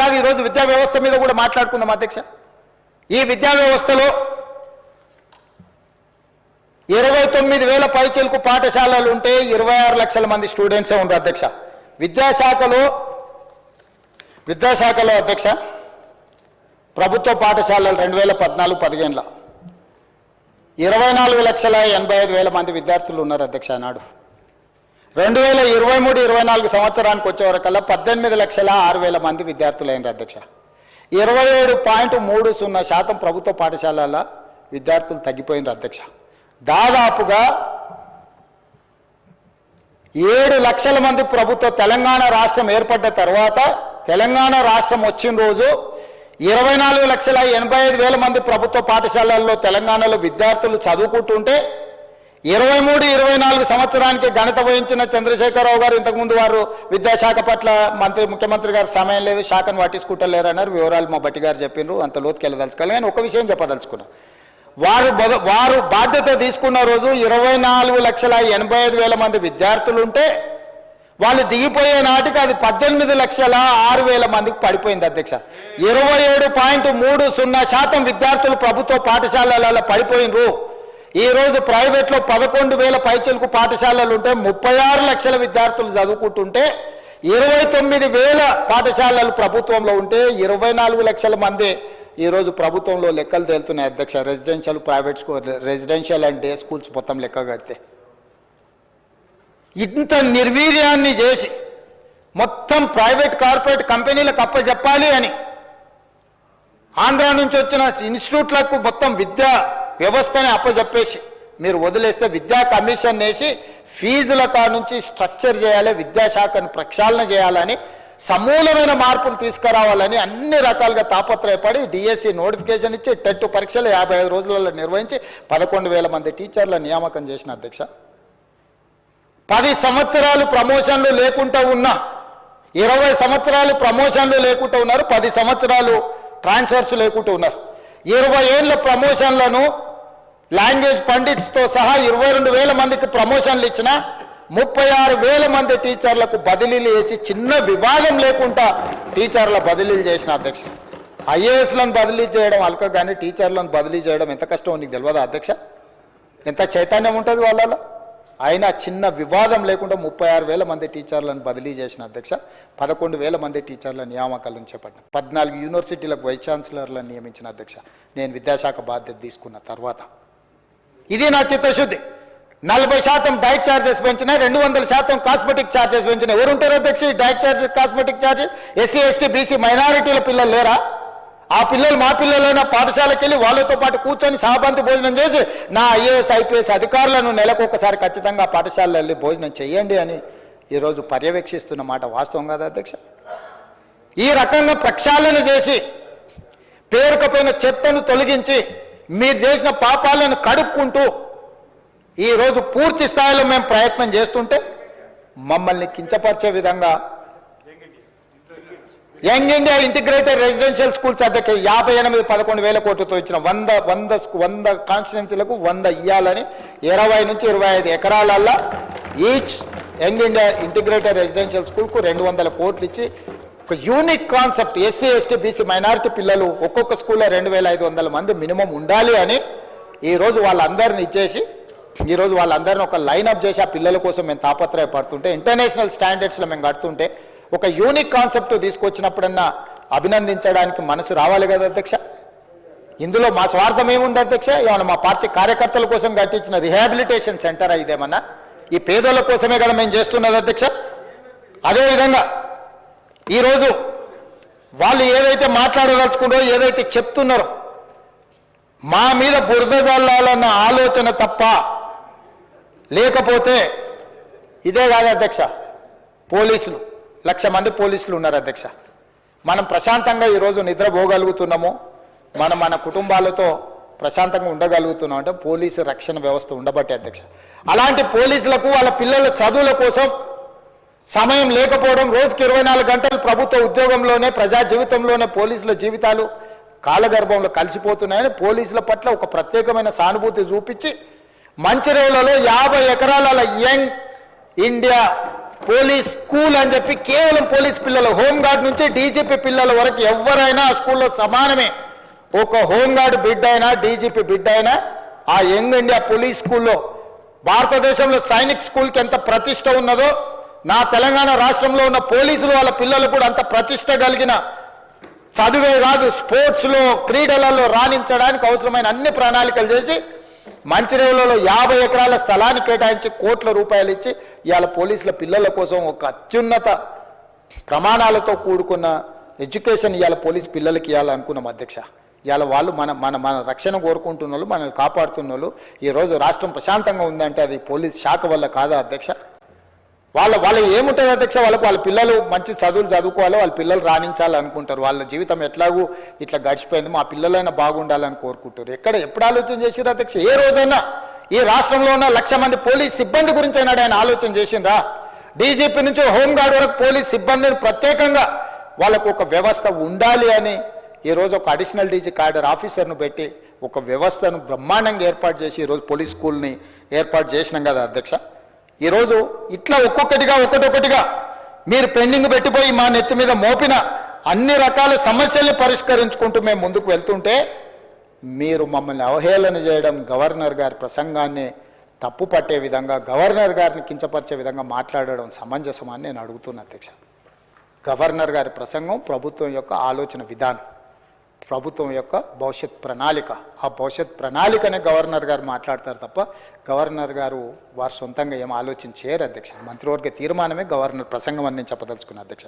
కాదు, ఈరోజు విద్యా వ్యవస్థ మీద కూడా మాట్లాడుకుందాం అధ్యక్ష. ఈ విద్యా వ్యవస్థలో 29,000 పైచిలకు పాఠశాలలు ఉంటే 26 లక్షల మంది స్టూడెంట్సే ఉన్నారు అధ్యక్ష. విద్యాశాఖలో అధ్యక్ష ప్రభుత్వ పాఠశాలలు 2014-15లో 24,85,000 మంది విద్యార్థులు ఉన్నారు అధ్యక్ష. నాడు 2023-24 సంవత్సరానికి వచ్చేవరకల్లా 18,06,000 మంది విద్యార్థులు అయినారు అధ్యక్ష. 27.30% ప్రభుత్వ పాఠశాలల విద్యార్థులు తగ్గిపోయినారు అధ్యక్ష. దాదాపుగా 7 లక్షల మంది ప్రభుత్వ తెలంగాణ రాష్ట్రం ఏర్పడ్డ తర్వాత తెలంగాణ రాష్ట్రం వచ్చిన రోజు 24,85,000 మంది ప్రభుత్వ పాఠశాలల్లో తెలంగాణలో విద్యార్థులు చదువుకుంటుంటే 23-24 సంవత్సరానికి ఘనత వహించిన చంద్రశేఖరరావు గారు ఇంతకుముందు వారు విద్యాశాఖ పట్ల ముఖ్యమంత్రి గారు సమయం లేదు, శాఖను పట్టించుకుంటలేరు అన్నారు. వివరాలు మా బట్టి గారు చెప్పిండ్రు, అంత లోతుకి వెళ్ళదలుచుకోవాలి. కానీ ఒక విషయం చెప్పదలుచుకున్నా, వారు బాధ్యత తీసుకున్న రోజు 24,85,000 మంది విద్యార్థులు ఉంటే వాళ్ళు దిగిపోయే నాటికి అది 18,06,000 మందికి పడిపోయింది అధ్యక్ష. 27.30% విద్యార్థులు ప్రభుత్వ పాఠశాలలలో పడిపోయినరు. ఈరోజు ప్రైవేట్లో 11,000 పైచిలకు పాఠశాలలు ఉంటే 36 లక్షల విద్యార్థులు చదువుకుంటుంటే 29,000 పాఠశాలలు ప్రభుత్వంలో ఉంటే 24 లక్షల మంది ఈరోజు ప్రభుత్వంలో లెక్కలు తేలుతున్నాయి అధ్యక్ష. Residential, private school, residential and day schools మొత్తం లెక్క కడితే ఇంత నిర్వీర్యాన్ని చేసి మొత్తం ప్రైవేట్ కార్పొరేట్ కంపెనీలకు అప్పచెప్పాలి అని ఆంధ్ర నుంచి వచ్చిన ఇన్స్టిట్యూట్లకు మొత్తం విద్యా వ్యవస్థని అప్పచెప్పేసి మీరు వదిలేస్తే విద్యా కమిషన్ వేసి ఫీజుల కాడ నుంచి స్ట్రక్చర్ చేయాలి, విద్యాశాఖను ప్రక్షాళన చేయాలని సమూలమైన మార్పులు తీసుకురావాలని అన్ని రకాలుగా తాపత్రయపడి డిఎస్సి నోటిఫికేషన్ ఇచ్చి టెట్ పరీక్షలు 55 రోజులలో నిర్వహించి 11,000 మంది టీచర్ల నియామకం చేసిన అధ్యక్ష. 10 సంవత్సరాలు ప్రమోషన్లు లేకుండా ఉన్నా 20 సంవత్సరాలు ప్రమోషన్లు లేకుండా ఉన్నారు, 10 సంవత్సరాలు ట్రాన్స్ఫర్స్ లేకుండా ఉన్నారు. 20 ఏళ్ళ ప్రమోషన్లను లాంగ్వేజ్ పండిట్స్తో సహా 22,000 మందికి ప్రమోషన్లు ఇచ్చిన 36,000 మంది టీచర్లకు బదిలీలు చేసి చిన్న వివాదం లేకుండా టీచర్ల బదిలీలు చేసిన అధ్యక్ష. ఐఏఎస్లను బదిలీ చేయడం అల్క, కానీ టీచర్లను బదిలీ చేయడం ఎంత కష్టమో నీకు తెలియదా అధ్యక్ష? ఎంత చైతన్యం ఉంటుంది వాళ్ళలో? అయినా చిన్న వివాదం లేకుండా 36,000 మంది టీచర్లను బదిలీ చేసిన అధ్యక్ష. 11,000 మంది టీచర్ల నియామకాలను చేపట్టిన 14 యూనివర్సిటీలకు వైస్ ఛాన్సలర్లను నియమించిన అధ్యక్ష నేను విద్యాశాఖ బాధ్యత తీసుకున్న తర్వాత. ఇది నా చిత్తశుద్ధి. 40% డైట్ ఛార్జెస్ పెంచిన, 200% కాస్మెటిక్ ఛార్జెస్ పెంచిన. ఎవరుంటారు అధ్యక్ష ఈ diet charges, cosmetic charges? SC, ST, BC మైనారిటీల పిల్లలు లేరా? ఆ పిల్లలు మా పిల్లలైనా పాఠశాలకు వెళ్ళి వాళ్ళతో పాటు కూర్చొని సహబంతి భోజనం చేసి నా ఐఏఎస్ ఐపీఎస్ అధికారులను నెలకొకసారి ఖచ్చితంగా పాఠశాలలో వెళ్ళి భోజనం చేయండి అని ఈరోజు పర్యవేక్షిస్తున్న మాట వాస్తవం కాదా అధ్యక్ష? ఈ రకంగా ప్రక్షాళన చేసి పేరుకపోయిన చెత్తను తొలగించి మీరు చేసిన పాపాలను కడుక్కుంటూ ఈరోజు పూర్తి స్థాయిలో మేము ప్రయత్నం చేస్తుంటే మమ్మల్ని కించపరిచే విధంగా young India Integrated residential schools అధ్యక్ష 58-11,000 కోట్లతో ఇచ్చిన 100 కాన్స్టిట్యున్సీలకు 100 ఇయ్యాలని 20 నుంచి 25 ఎకరాలల్లో each Young India Integrated Residential స్కూల్కు 200 కోట్లు ఇచ్చి ఒక unique concept, SC, ST, BC minority పిల్లలు ఒక్కొక్క స్కూల్లో 2,500 మంది మినిమం ఉండాలి అని ఈరోజు వాళ్ళందరిని ఇచ్చేసి ఈరోజు వాళ్ళందరినీ ఒక లైనప్ చేసి ఆ పిల్లల కోసం మేము తాపత్రయపడుతుంటే ఇంటర్నేషనల్ స్టాండర్డ్స్లో మేము కడుతుంటే ఒక యూనిక్ కాన్సెప్ట్ తీసుకొచ్చినప్పుడన్నా అభినందించడానికి మనసు రావాలి కదా అధ్యక్ష. ఇందులో మా స్వార్థం ఏముంది అధ్యక్ష? ఏమన్నా మా పార్టీ కార్యకర్తల కోసం కట్టించిన రిహాబిలిటేషన్ సెంటర్ ఇదేమన్నా? ఈ పేదల కోసమే కదా మేము చేస్తున్నది అధ్యక్ష. అదేవిధంగా ఈరోజు వాళ్ళు ఏదైతే మాట్లాడదలుచుకున్నారో, ఏదైతే చెప్తున్నారో మా మీద బురద జల్లాలన్న ఆలోచన తప్ప లేకపోతే ఇదే కాదు అధ్యక్ష. పోలీసులు 1,00,000 మంది పోలీసులు ఉన్నారు అధ్యక్ష. మనం ప్రశాంతంగా ఈరోజు నిద్రపోగలుగుతున్నాము, మనం మన కుటుంబాలతో ప్రశాంతంగా ఉండగలుగుతున్నాం అంటే పోలీసు రక్షణ వ్యవస్థ ఉండబట్టే అధ్యక్ష. అలాంటి పోలీసులకు వాళ్ళ పిల్లల చదువుల కోసం సమయం లేకపోవడం, రోజుకి 24 గంటలు ప్రభుత్వ ఉద్యోగంలోనే ప్రజా జీవితంలోనే పోలీసుల జీవితాలు కాలగర్భంలో కలిసిపోతున్నాయని పోలీసుల పట్ల ఒక ప్రత్యేకమైన సానుభూతి చూపించి మంచిర్యాలలో 50 ఎకరాల యంగ్ ఇండియా పోలీస్ స్కూల్ అని చెప్పి కేవలం పోలీస్ పిల్లలు, హోంగార్డ్ నుంచి డీజీపీ పిల్లల వరకు ఎవరైనా ఆ స్కూల్లో సమానమే. ఒక హోంగార్డ్ బిడ్డ అయినా డీజీపీ బిడ్డ అయినా ఆ యంగ్ ఇండియా పోలీస్ స్కూల్లో, భారతదేశంలో సైనిక్ స్కూల్కి ఎంత ప్రతిష్ట ఉన్నదో నా తెలంగాణ రాష్ట్రంలో ఉన్న పోలీసులు వాళ్ళ పిల్లలు కూడా అంత ప్రతిష్ట కలిగిన, చదువే కాదు స్పోర్ట్స్లో క్రీడలలో రాణించడానికి అవసరమైన అన్ని ప్రణాళికలు చేసి మంచిర్యాలలో 50 ఎకరాల స్థలాన్ని కేటాయించి కోట్ల రూపాయలు ఇచ్చి ఇవాళ పోలీసుల పిల్లల కోసం ఒక అత్యున్నత ప్రమాణాలతో కూడుకున్న ఎడ్యుకేషన్ ఇవాళ పోలీస్ పిల్లలకి ఇవ్వాలనుకున్నాం అధ్యక్ష. ఇవాళ వాళ్ళు మన మన మన రక్షణ కోరుకుంటున్న వాళ్ళు, మనల్ని కాపాడుతున్న వాళ్ళు, ఈరోజు రాష్ట్రం ప్రశాంతంగా ఉందంటే అది పోలీస్ శాఖ వల్ల కాదా అధ్యక్ష? వాళ్ళ ఏముంటుంది అధ్యక్ష? వాళ్ళ పిల్లలు మంచి చదువులు చదువుకోవాలి, వాళ్ళ పిల్లలు రాణించాలనుకుంటారు. వాళ్ళ జీవితం ఎట్లాగూ ఇట్లా గడిచిపోయింది, మా పిల్లలైనా బాగుండాలని కోరుకుంటారు. ఎప్పుడు ఆలోచన చేసిరా అధ్యక్ష? ఏ రోజైనా ఈ రాష్ట్రంలో ఉన్న 1,00,000 మంది పోలీస్ సిబ్బంది గురించి అయినా ఆయన ఆలోచన చేసిండ్రా? డీజీపీ నుంచి హోంగార్డ్ వరకు పోలీస్ సిబ్బందిని ప్రత్యేకంగా వాళ్ళకు ఒక వ్యవస్థ ఉండాలి అని ఈరోజు ఒక అడిషనల్ డీజీ క్యాడర్ ఆఫీసర్ను పెట్టి ఒక వ్యవస్థను బ్రహ్మాండంగా ఏర్పాటు చేసి ఈరోజు పోలీస్ స్కూల్ని ఏర్పాటు చేసినాం కదా అధ్యక్ష. ఈరోజు ఇట్లా ఒక్కొక్కటిగా మీరు పెండింగ్ పెట్టిపోయి మా నెత్తి మీద మోపిన అన్ని రకాల సమస్యల్ని పరిష్కరించుకుంటూ మేము ముందుకు వెళ్తుంటే మీరు మమ్మల్ని అవహేళన చేయడం, గవర్నర్ గారి ప్రసంగాన్ని తప్పు పట్టే విధంగా, గవర్నర్ గారిని కించపరిచే విధంగా మాట్లాడడం సమంజసమని నేను అడుగుతున్నా అధ్యక్ష. గవర్నర్ గారి ప్రసంగం ప్రభుత్వం యొక్క ఆలోచన విధానం, ప్రభుత్వం యొక్క భవిష్యత్ ప్రణాళిక. ఆ భవిష్యత్ ప్రణాళికనే గవర్నర్ గారు మాట్లాడతారు తప్ప గవర్నర్ గారు వారు సొంతంగా ఏం ఆలోచన చేయరు అధ్యక్ష. మంత్రివర్గ తీర్మానమే గవర్నర్ ప్రసంగం అని నేను చెప్పదలుచుకున్నాను అధ్యక్ష.